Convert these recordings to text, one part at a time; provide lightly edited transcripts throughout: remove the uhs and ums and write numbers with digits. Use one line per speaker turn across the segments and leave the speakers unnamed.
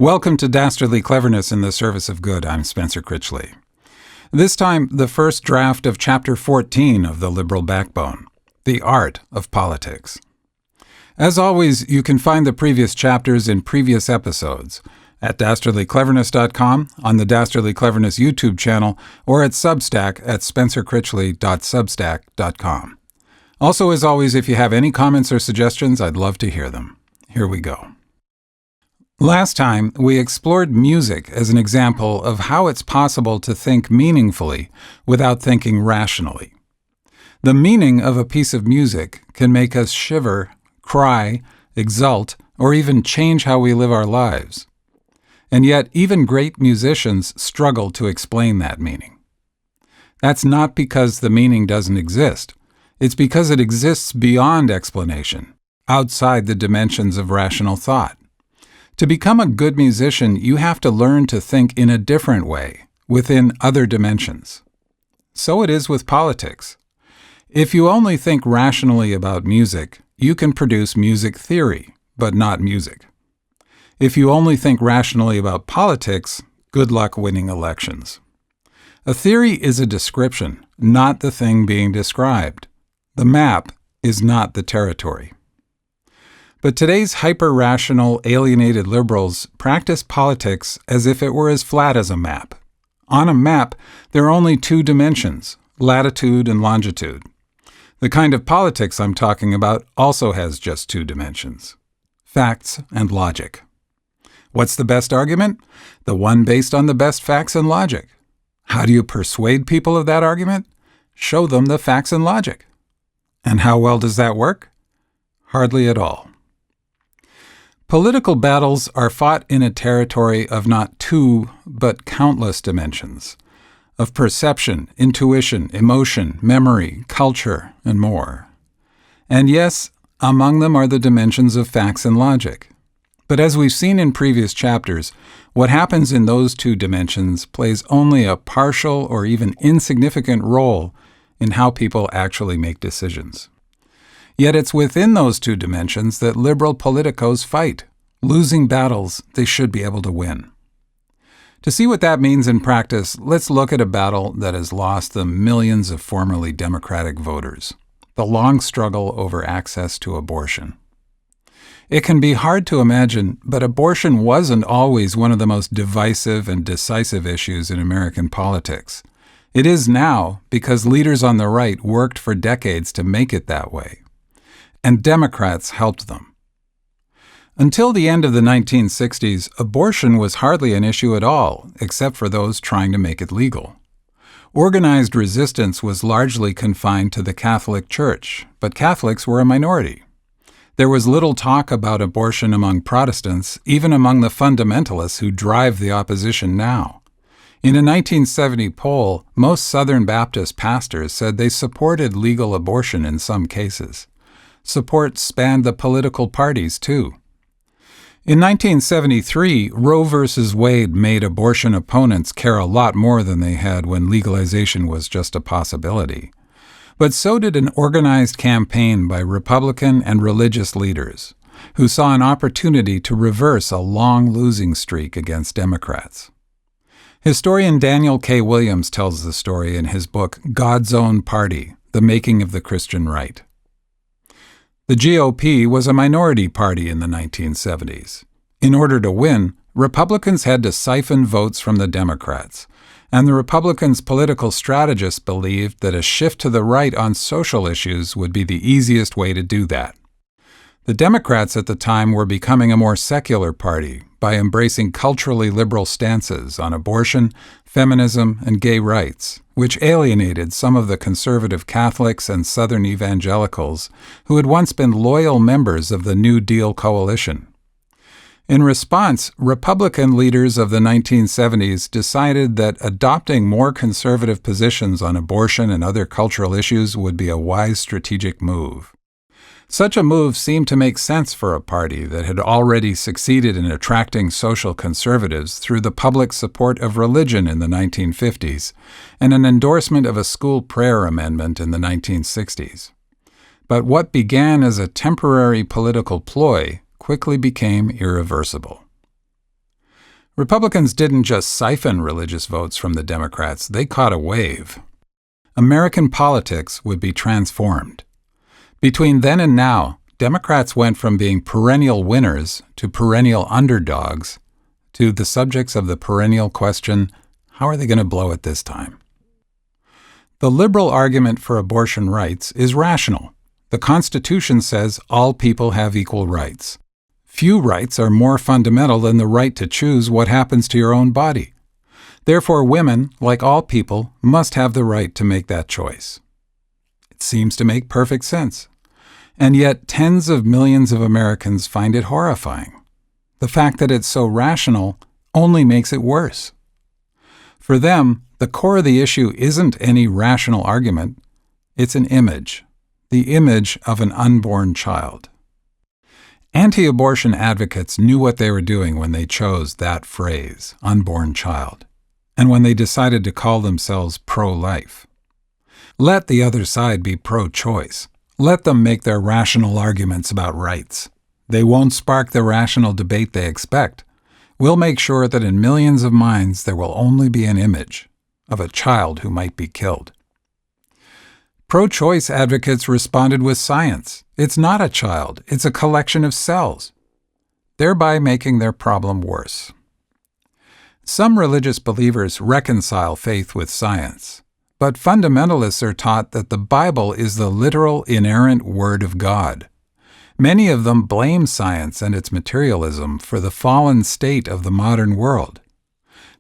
Welcome to Dastardly Cleverness in the Service of Good. I'm Spencer Critchley. This time, the first draft of Chapter 14 of The Liberal Backbone, The Art of Politics. As always, you can find the previous chapters in previous episodes at dastardlycleverness.com, on the Dastardly Cleverness YouTube channel, or at Substack at spencercritchley.substack.com. Also, as always, if you have any comments or suggestions, I'd love to hear them. Here we go. Last time, we explored music as an example of how it's possible to think meaningfully without thinking rationally. The meaning of a piece of music can make us shiver, cry, exult, or even change how we live our lives. And yet, even great musicians struggle to explain that meaning. That's not because the meaning doesn't exist. It's because it exists beyond explanation, outside the dimensions of rational thought. To become a good musician, you have to learn to think in a different way, within other dimensions. So it is with politics. If you only think rationally about music, you can produce music theory, but not music. If you only think rationally about politics, good luck winning elections. A theory is a description, not the thing being described. The map is not the territory. But today's hyper-rational, alienated liberals practice politics as if it were as flat as a map. On a map, there are only two dimensions, latitude and longitude. The kind of politics I'm talking about also has just two dimensions, facts and logic. What's the best argument? The one based on the best facts and logic. How do you persuade people of that argument? Show them the facts and logic. And how well does that work? Hardly at all. Political battles are fought in a territory of not two, but countless dimensions, of perception, intuition, emotion, memory, culture, and more. And yes, among them are the dimensions of facts and logic. But as we've seen in previous chapters, what happens in those two dimensions plays only a partial or even insignificant role in how people actually make decisions. Yet it's within those two dimensions that liberal politicos fight, losing battles they should be able to win. To see what that means in practice, let's look at a battle that has lost them millions of formerly Democratic voters, the long struggle over access to abortion. It can be hard to imagine, but abortion wasn't always one of the most divisive and decisive issues in American politics. It is now because leaders on the right worked for decades to make it that way. And Democrats helped them. Until the end of the 1960s, abortion was hardly an issue at all, except for those trying to make it legal. Organized resistance was largely confined to the Catholic Church, but Catholics were a minority. There was little talk about abortion among Protestants, even among the fundamentalists who drive the opposition now. In a 1970 poll, most Southern Baptist pastors said they supported legal abortion in some cases. Support spanned the political parties, too. In 1973, Roe v. Wade made abortion opponents care a lot more than they had when legalization was just a possibility. But so did an organized campaign by Republican and religious leaders, who saw an opportunity to reverse a long losing streak against Democrats. Historian Daniel K. Williams tells the story in his book God's Own Party, The Making of the Christian Right. The GOP was a minority party in the 1970s. In order to win, Republicans had to siphon votes from the Democrats, and the Republicans' political strategists believed that a shift to the right on social issues would be the easiest way to do that. The Democrats at the time were becoming a more secular party by embracing culturally liberal stances on abortion, feminism, and gay rights, which alienated some of the conservative Catholics and Southern evangelicals who had once been loyal members of the New Deal coalition. In response, Republican leaders of the 1970s decided that adopting more conservative positions on abortion and other cultural issues would be a wise strategic move. Such a move seemed to make sense for a party that had already succeeded in attracting social conservatives through the public support of religion in the 1950s and an endorsement of a school prayer amendment in the 1960s. But what began as a temporary political ploy quickly became irreversible. Republicans didn't just siphon religious votes from the Democrats, they caught a wave. American politics would be transformed. Between then and now, Democrats went from being perennial winners to perennial underdogs to the subjects of the perennial question, how are they going to blow it this time? The liberal argument for abortion rights is rational. The Constitution says all people have equal rights. Few rights are more fundamental than the right to choose what happens to your own body. Therefore, women, like all people, must have the right to make that choice. It seems to make perfect sense. And yet, tens of millions of Americans find it horrifying. The fact that it's so rational only makes it worse. For them, the core of the issue isn't any rational argument, it's an image, the image of an unborn child. Anti-abortion advocates knew what they were doing when they chose that phrase, unborn child, and when they decided to call themselves pro-life. Let the other side be pro-choice. Let them make their rational arguments about rights. They won't spark the rational debate they expect. We'll make sure that in millions of minds there will only be an image of a child who might be killed. Pro-choice advocates responded with science. It's not a child, it's a collection of cells, thereby making their problem worse. Some religious believers reconcile faith with science, but fundamentalists are taught that the Bible is the literal, inerrant Word of God. Many of them blame science and its materialism for the fallen state of the modern world.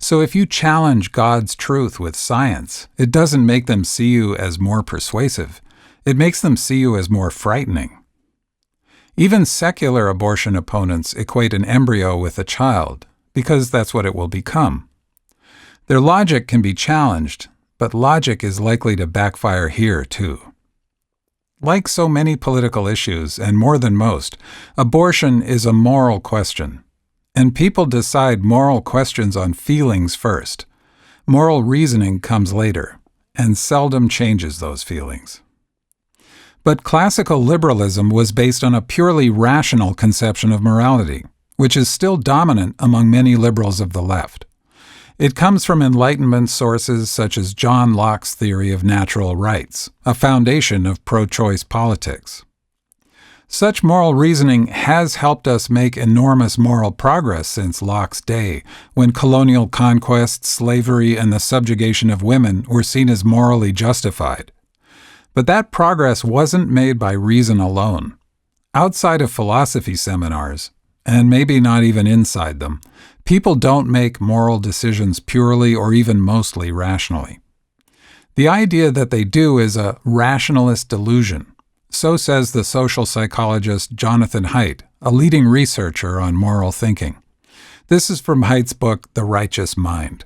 So if you challenge God's truth with science, it doesn't make them see you as more persuasive. It makes them see you as more frightening. Even secular abortion opponents equate an embryo with a child, because that's what it will become. Their logic can be challenged, but logic is likely to backfire here too. Like so many political issues, and more than most, abortion is a moral question. And people decide moral questions on feelings first. Moral reasoning comes later, and seldom changes those feelings. But classical liberalism was based on a purely rational conception of morality, which is still dominant among many liberals of the left. It comes from Enlightenment sources such as John Locke's theory of natural rights, a foundation of pro-choice politics. Such moral reasoning has helped us make enormous moral progress since Locke's day, when colonial conquest, slavery, and the subjugation of women were seen as morally justified. But that progress wasn't made by reason alone. Outside of philosophy seminars, and maybe not even inside them, people don't make moral decisions purely or even mostly rationally. The idea that they do is a rationalist delusion. So says the social psychologist Jonathan Haidt, a leading researcher on moral thinking. This is from Haidt's book, The Righteous Mind.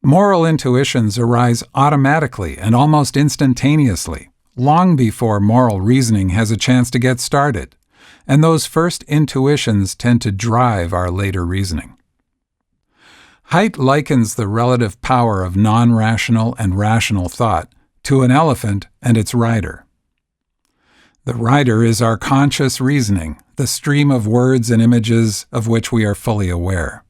Moral intuitions arise automatically and almost instantaneously, long before moral reasoning has a chance to get started, and those first intuitions tend to drive our later reasoning. Haidt likens the relative power of non-rational and rational thought to an elephant and its rider. The rider is our conscious reasoning, the stream of words and images of which we are fully aware.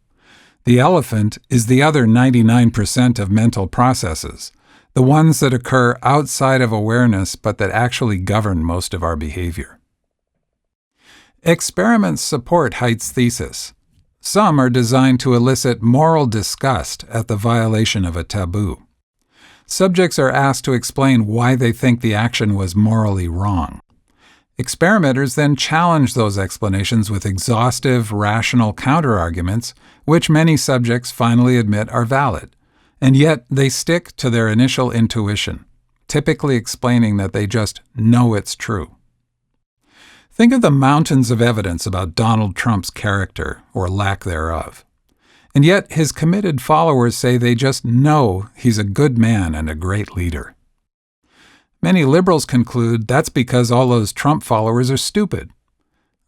The elephant is the other 99% of mental processes, the ones that occur outside of awareness but that actually govern most of our behavior. Experiments support Haidt's thesis. Some are designed to elicit moral disgust at the violation of a taboo. Subjects are asked to explain why they think the action was morally wrong. Experimenters then challenge those explanations with exhaustive, rational counterarguments, which many subjects finally admit are valid, and yet they stick to their initial intuition, typically explaining that they just know it's true. Think of the mountains of evidence about Donald Trump's character, or lack thereof. And yet his committed followers say they just know he's a good man and a great leader. Many liberals conclude that's because all those Trump followers are stupid.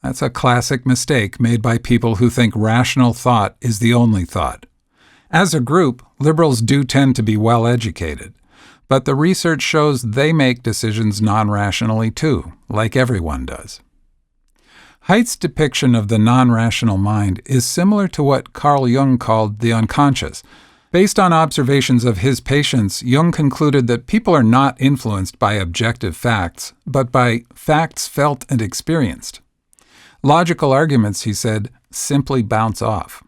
That's a classic mistake made by people who think rational thought is the only thought. As a group, liberals do tend to be well educated, but the research shows they make decisions non-rationally too, like everyone does. Haidt's depiction of the non-rational mind is similar to what Carl Jung called the unconscious. Based on observations of his patients, Jung concluded that people are not influenced by objective facts, but by facts felt and experienced. Logical arguments, he said, simply bounce off.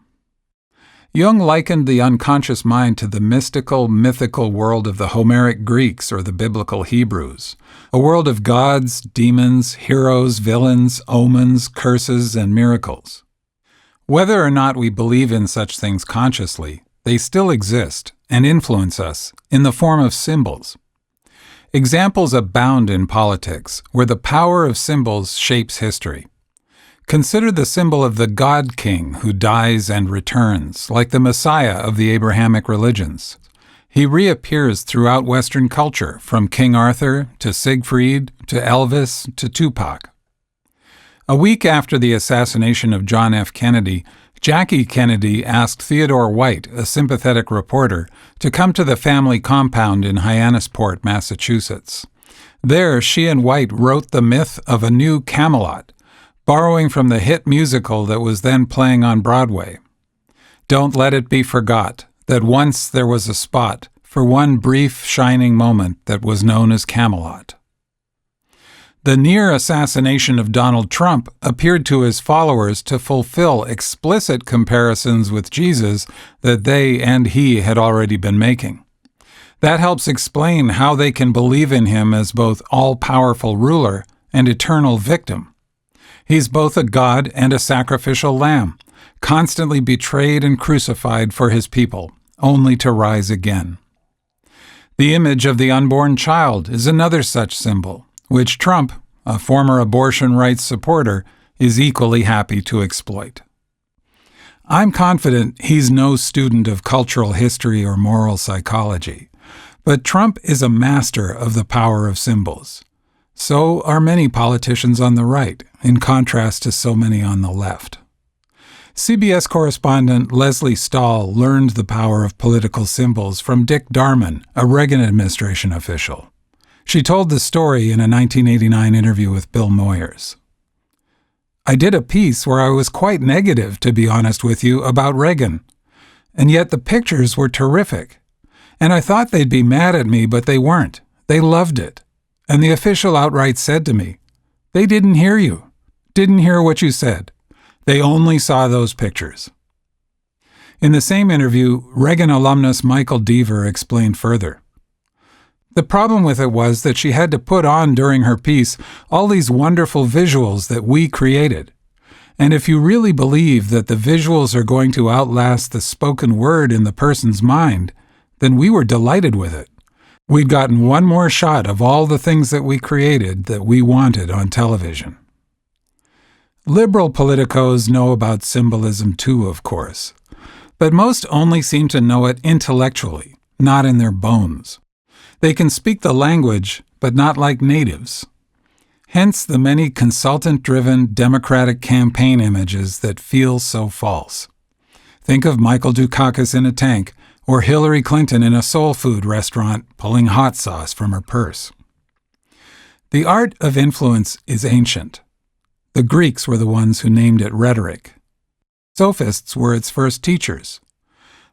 Jung likened the unconscious mind to the mystical, mythical world of the Homeric Greeks or the biblical Hebrews, a world of gods, demons, heroes, villains, omens, curses, and miracles. Whether or not we believe in such things consciously, they still exist and influence us in the form of symbols. Examples abound in politics, where the power of symbols shapes history. Consider the symbol of the God King who dies and returns, like the Messiah of the Abrahamic religions. He reappears throughout Western culture, from King Arthur to Siegfried to Elvis to Tupac. A week after the assassination of John F. Kennedy, Jackie Kennedy asked Theodore White, a sympathetic reporter, to come to the family compound in Hyannisport, Massachusetts. There, she and White wrote the myth of a new Camelot, borrowing from the hit musical that was then playing on Broadway. Don't let it be forgot that once there was a spot for one brief shining moment that was known as Camelot. The near assassination of Donald Trump appeared to his followers to fulfill explicit comparisons with Jesus that they and he had already been making. That helps explain how they can believe in him as both all-powerful ruler and eternal victim. He's both a god and a sacrificial lamb, constantly betrayed and crucified for his people, only to rise again. The image of the unborn child is another such symbol, which Trump, a former abortion rights supporter, is equally happy to exploit. I'm confident he's no student of cultural history or moral psychology, but Trump is a master of the power of symbols. So are many politicians on the right, in contrast to so many on the left. CBS correspondent Leslie Stahl learned the power of political symbols from Dick Darman, a Reagan administration official. She told the story in a 1989 interview with Bill Moyers. I did a piece where I was quite negative, to be honest with you, about Reagan. And yet the pictures were terrific. And I thought they'd be mad at me, but they weren't. They loved it. And the official outright said to me, "They didn't hear you. Didn't hear what you said. They only saw those pictures." In the same interview, Reagan alumnus Michael Deaver explained further. The problem with it was that she had to put on during her piece all these wonderful visuals that we created. And if you really believe that the visuals are going to outlast the spoken word in the person's mind, then we were delighted with it. We'd gotten one more shot of all the things that we created that we wanted on television. Liberal politicos know about symbolism too, of course, but most only seem to know it intellectually, not in their bones. They can speak the language, but not like natives. Hence the many consultant-driven Democratic campaign images that feel so false. Think of Michael Dukakis in a tank, or Hillary Clinton in a soul food restaurant pulling hot sauce from her purse. The art of influence is ancient. The Greeks were the ones who named it rhetoric. Sophists were its first teachers.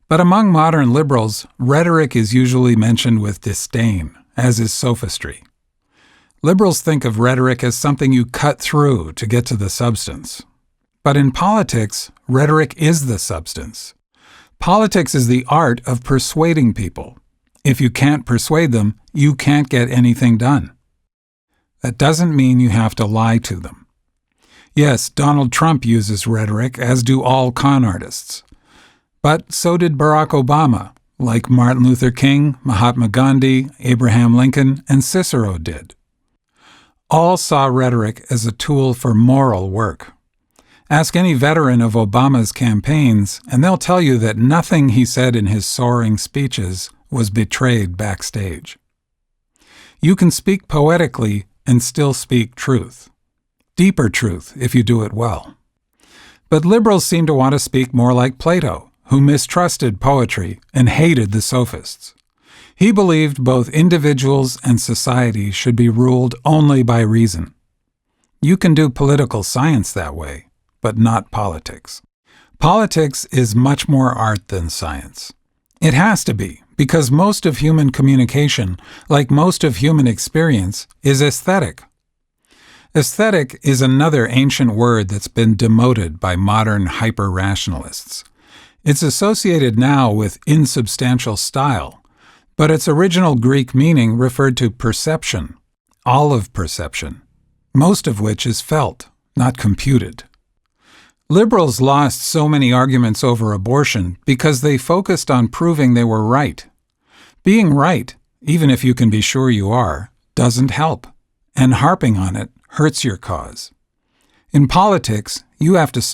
But among modern liberals, rhetoric is usually mentioned with disdain, as is sophistry. Liberals think of rhetoric as something you cut through to get to the substance. But in politics, rhetoric is the substance. Politics is the art of persuading people. If you can't persuade them, you can't get anything done. That doesn't mean you have to lie to them. Yes, Donald Trump uses rhetoric, as do all con artists. But so did Barack Obama, like Martin Luther King, Mahatma Gandhi, Abraham Lincoln, and Cicero did. All saw rhetoric as a tool for moral work. Ask any veteran of Obama's campaigns, and they'll tell you that nothing he said in his soaring speeches was betrayed backstage. You can speak poetically and still speak truth. Deeper truth, if you do it well. But liberals seem to want to speak more like Plato, who mistrusted poetry and hated the sophists. He believed both individuals and society should be ruled only by reason. You can do political science that way, but not politics. Politics is much more art than science. It has to be, because most of human communication, like most of human experience, is aesthetic. Aesthetic is another ancient word that's been demoted by modern hyper-rationalists. It's associated now with insubstantial style, but its original Greek meaning referred to perception, all of perception, most of which is felt, not computed. Liberals lost so many arguments over abortion because they focused on proving they were right. Being right, even if you can be sure you are, doesn't help, and harping on it hurts your cause. In politics, you have to start